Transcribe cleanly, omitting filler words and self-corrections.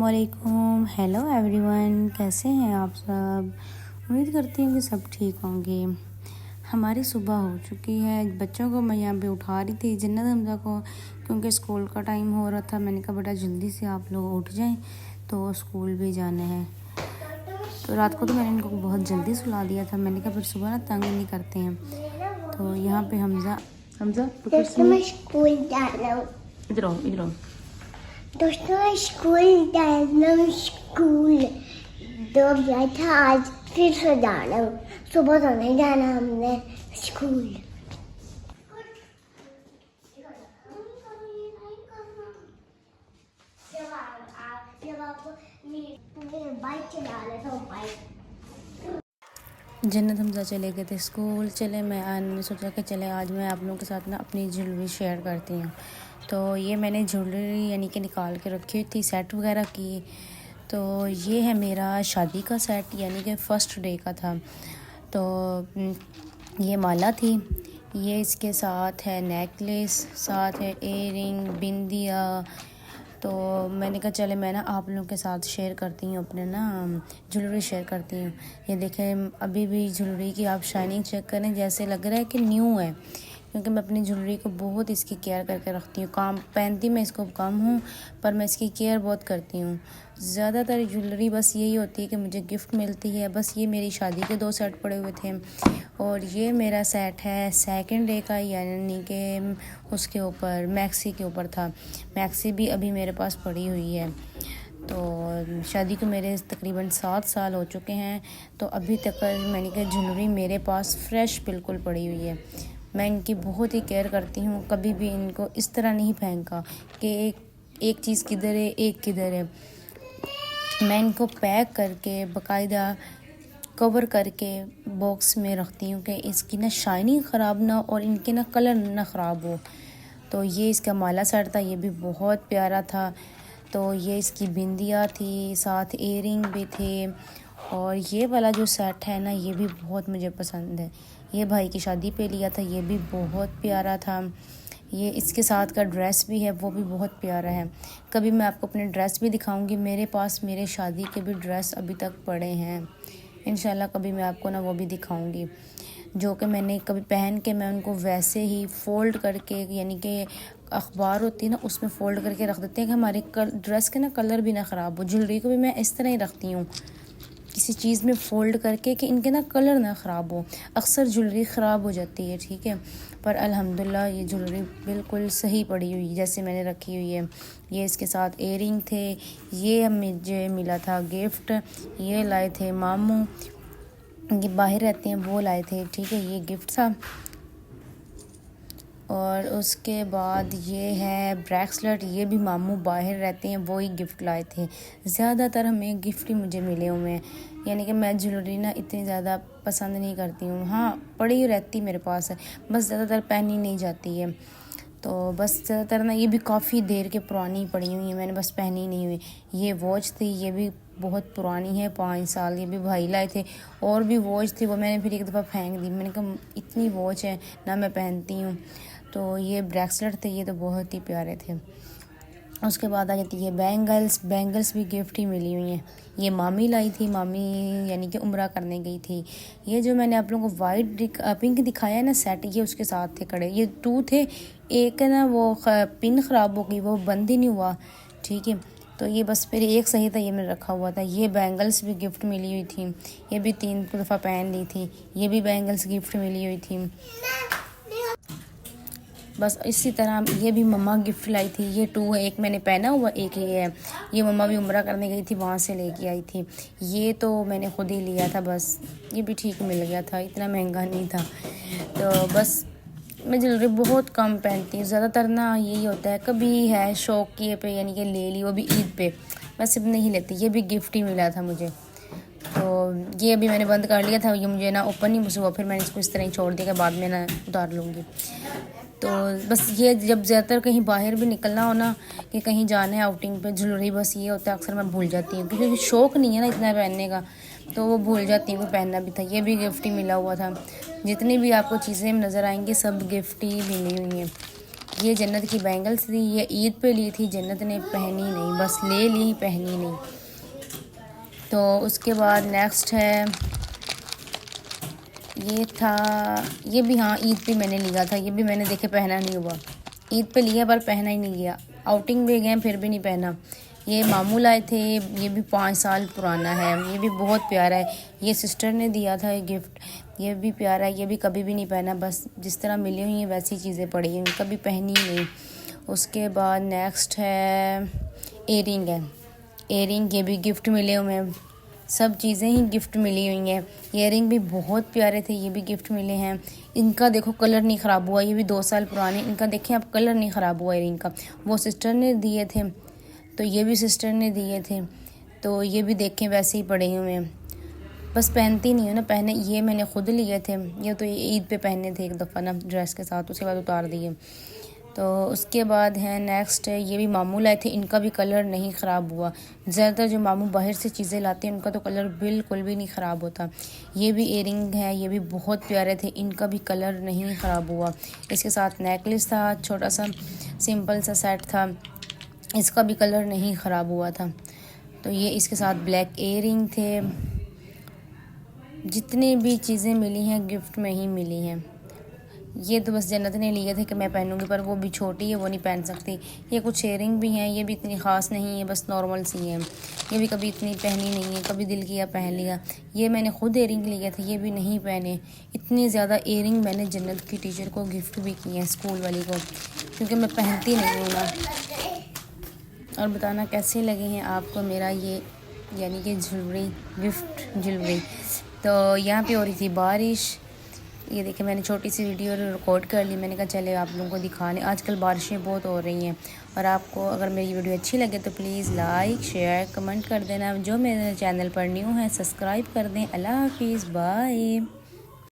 अस्सलामुअलैकुम। Hello everyone, कैसे हैं आप सब। उम्मीद करती हूँ कि सब ठीक होंगे। हमारी सुबह हो चुकी है। बच्चों को मैं यहाँ पे उठा रही थी, जन्नत हमजा को, क्योंकि स्कूल का टाइम हो रहा था। मैंने कहा बेटा जल्दी से आप लोग उठ जाएं, तो स्कूल भी जाना है। तो रात को तो मैंने इनको बहुत जल्दी सुला दिया था। मैंने कहा फिर सुबह ना तंग नहीं करते हैं। तो यहाँ पे हमजा स्कूल जाना हूँ। इधर आओ, इधर आओ। दोस्तों स्कूल जाना हूँ। स्कूल तो गया था, आज फिर से जाना हूँ। सुबह तो नहीं जाना हमने स्कूल। बाइक चला लेता हूँ। जन्नत हमजा चले गए थे स्कूल। चले मैंने सोचा कि चले आज मैं आप लोगों के साथ ना अपनी ज्वेलरी शेयर करती हूँ। तो ये मैंने ज्वेलरी यानी कि निकाल के रखी हुई थी, सेट वगैरह की। तो ये है मेरा शादी का सेट, यानी कि फ़र्स्ट डे का था। तो ये माला थी, ये इसके साथ है नेकलेस, साथ है एयरिंग, बिंदिया। तो मैंने कहा चले मैं ना आप लोगों के साथ शेयर करती हूँ, अपने ना ज्वेलरी शेयर करती हूँ। ये देखें, अभी भी ज्वेलरी की आप शाइनिंग चेक करें, जैसे लग रहा है कि न्यू है, क्योंकि मैं अपनी ज्वेलरी को बहुत इसकी केयर करके रखती हूँ। काम पहनती मैं इसको कम हूँ, पर मैं इसकी केयर बहुत करती हूँ। ज़्यादातर ज्वेलरी बस यही होती है कि मुझे गिफ्ट मिलती है। बस ये मेरी शादी के 2 सेट पड़े हुए थे, और ये मेरा सेट है सेकंड डे का, यानी कि उसके ऊपर मैक्सी के ऊपर था। मैक्सी भी अभी मेरे पास पड़ी हुई है। तो शादी को मेरे तकरीबन 7 साल हो चुके हैं, तो अभी तक मैंने कहा ज्वेलरी मेरे पास फ्रेश बिल्कुल पड़ी हुई है। मैं इनकी बहुत ही केयर करती हूँ। कभी भी इनको इस तरह नहीं फेंका कि एक चीज़ किधर है, एक किधर है। मैं इनको पैक करके बाकायदा कवर करके बॉक्स में रखती हूँ कि इसकी ना शाइनिंग ख़राब ना और इनके ना कलर ना ख़राब हो। तो ये इसका माला सेट था, ये भी बहुत प्यारा था। तो ये इसकी बिंदिया थी, साथ एयरिंग भी थे। और ये वाला जो सेट है ना, ये भी बहुत मुझे पसंद है। ये भाई की शादी पे लिया था, ये भी बहुत प्यारा था। ये इसके साथ का ड्रेस भी है, वो भी बहुत प्यारा है। कभी मैं आपको अपने ड्रेस भी दिखाऊंगी। मेरे पास मेरे शादी के भी ड्रेस अभी तक पड़े हैं। इंशाल्लाह कभी मैं आपको ना वो भी दिखाऊंगी, जो कि मैंने कभी पहन के मैं उनको वैसे ही फ़ोल्ड करके, यानी कि अखबार होती है ना, उसमें फ़ोल्ड करके रख देते हैं कि हमारे ड्रेस के ना कलर भी ना ख़राब हो। ज्वेलरी को भी मैं इस तरह ही रखती हूँ, किसी चीज़ में फ़ोल्ड करके, कि इनके ना कलर ना ख़राब हो। अक्सर ज्वेलरी ख़राब हो जाती है, ठीक है, पर अल्हम्दुलिल्लाह ये ज्वेलरी बिल्कुल सही पड़ी हुई जैसे मैंने रखी हुई है। ये इसके साथ एयरिंग थे, ये मुझे मिला था गिफ्ट। ये लाए थे मामू, ये बाहर रहते हैं, वो लाए थे, ठीक है, ये गिफ्ट था। और उसके बाद ये है ब्रेसलेट, ये भी मामू बाहर रहते हैं, वो ही गिफ्ट लाए थे। ज़्यादातर हमें गिफ्ट ही मुझे मिले हुए हैं, यानी कि मैं ज्वेलरी ना इतनी ज़्यादा पसंद नहीं करती हूँ। हाँ, पड़ी रहती मेरे पास है, बस ज़्यादातर पहनी नहीं जाती है। तो बस ज़्यादातर ना ये भी काफ़ी देर के पुरानी पड़ी हुई है, मैंने बस पहनी नहीं हुई। ये वॉच थी, ये भी बहुत पुरानी है, 5 साल, ये भी भाई लाए थे। और भी वॉच थी, वो मैंने फिर एक दफ़ा फेंक दी। मैंने कहा इतनी वॉच है ना, मैं पहनती हूँ। तो ये ब्रेसलेट थे, ये तो बहुत ही प्यारे थे। उसके बाद आ जाती है बैंगल्स भी गिफ्ट ही मिली हुई हैं। ये मामी लाई थी, मामी यानी कि उम्रा करने गई थी। ये जो मैंने आप लोगों को वाइट पिंक दिखाया है ना सेट, ये उसके साथ थे कड़े। ये 2 थे, एक है ना वो पिन ख़राब हो गई, वो बंद ही नहीं हुआ, ठीक है। तो ये बस फिर एक सही था, ये मैंने रखा हुआ था। ये बैंगल्स भी गिफ्ट मिली हुई थी, ये भी 3 दफ़ा पहन ली थी। ये भी बैंगल्स गिफ्ट मिली हुई थी। बस इसी तरह ये भी मम्मा गिफ्ट लाई थी। ये 2 है, एक मैंने पहना हुआ, एक ये है। ये मम्मा भी उम्रा करने गई थी, वहाँ से लेके आई थी। ये तो मैंने खुद ही लिया था, बस ये भी ठीक मिल गया था, इतना महंगा नहीं था। तो बस मैं ज्वेलरी बहुत कम पहनती हूँ। ज़्यादातर ना यही होता है, कभी है शौकिए पे, यानी कि ले ली, वो भी ईद पे, मैं सिर्फ नहीं लेती। ये भी गिफ्ट ही मिला था मुझे। तो ये अभी मैंने बंद कर लिया था, ये मुझे ना ओपन नहीं हुआ, फिर मैंने इसको इस तरह ही छोड़ दिया कि बाद में ना उतार लूँगी। तो बस ये जब ज़्यादातर कहीं बाहर भी निकलना हो ना, कि कहीं जाना है आउटिंग पे, ज्वेलरी बस ये होता है अक्सर मैं भूल जाती हूँ, क्योंकि शौक़ नहीं है ना इतना पहनने का, तो वो भूल जाती हूँ कि पहनना भी था। ये भी गिफ्ट ही मिला हुआ था। जितनी भी आपको चीज़ें नज़र आएंगी सब गिफ्ट ही मिली हुई हैं। ये जन्नत की बैंगल्स थी, ये ईद पे ली थी, जन्नत ने पहनी नहीं, बस ले ली, पहनी नहीं। तो उसके बाद नेक्स्ट है, ये था, ये भी हाँ ईद पे मैंने लिया था, ये भी मैंने देखे पहना नहीं हुआ, ईद पे लिया पर पहना ही नहीं गया, आउटिंग भी गए फिर भी नहीं पहना। ये मामू लाए थे, ये भी 5 साल पुराना है, ये भी बहुत प्यारा है, ये सिस्टर ने दिया था ये गिफ्ट, ये भी प्यारा है, ये भी कभी भी नहीं पहना, बस जिस तरह मिली हुई हैं वैसी चीज़ें पड़ी हैं, कभी पहनी नहीं। उसके बाद नेक्स्ट है एयरिंग है, एयरिंग ये भी गिफ्ट मिले हुए हैं, सब चीज़ें ही गिफ्ट मिली हुई हैं। इयरिंग भी बहुत प्यारे थे, ये भी गिफ्ट मिले हैं। इनका देखो कलर नहीं ख़राब हुआ, ये भी 2 साल पुराने, इनका देखें अब कलर नहीं ख़राब हुआ इयरिंग का, वो सिस्टर ने दिए थे, तो ये भी सिस्टर ने दिए थे, तो ये भी देखें वैसे ही पड़े हुए हैं, बस पहनती नहीं हूँ ना, पहने ये मैंने ख़ुद लिए थे, ये तो ईद पे पहने थे एक दफ़ा ना ड्रेस के साथ, उसके बाद उतार दिए। तो उसके बाद है नेक्स्ट है, ये भी मामू लाए थे, इनका भी कलर नहीं ख़राब हुआ। ज़्यादातर जो मामू बाहर से चीज़ें लाते हैं उनका तो कलर बिल्कुल भी नहीं ख़राब होता। ये भी इयरिंग है, ये भी बहुत प्यारे थे, इनका भी कलर नहीं ख़राब हुआ। इसके साथ नेकलेस था, छोटा सा सिंपल सा सेट था, इसका भी कलर नहीं ख़राब हुआ था। तो ये इसके साथ ब्लैक इयरिंग थे। जितनी भी चीज़ें मिली हैं गिफ्ट में ही मिली हैं। ये तो बस जन्नत ने लिए थे कि मैं पहनूंगी, पर वो भी छोटी है, वो नहीं पहन सकती। ये कुछ शेयरिंग भी हैं, ये भी इतनी ख़ास नहीं है, बस नॉर्मल सी हैं, ये भी कभी इतनी पहनी नहीं है, कभी दिल किया पहन लिया। ये मैंने खुद इयरिंग लिए थे, ये भी नहीं पहने। इतनी ज़्यादा इयरिंग मैंने जन्नत की टीचर को गिफ्ट भी किए हैं, स्कूल वाली को, क्योंकि मैं पहनती नहीं हूँ ना। और बताना कैसे लगे हैं आपको मेरा ये यानी कि ज्वेलरी, गिफ्ट ज्वेलरी। तो यहाँ पे हो रही थी बारिश, ये देखिए मैंने छोटी सी वीडियो रिकॉर्ड कर ली, मैंने कहा चले आप लोगों को दिखा लें। आजकल बारिशें बहुत हो रही हैं, और आपको अगर मेरी वीडियो अच्छी लगे तो प्लीज़ लाइक शेयर कमेंट कर देना। जो मेरे चैनल पर न्यू है सब्सक्राइब कर दें। अल्लाह हाफिज़, बाय।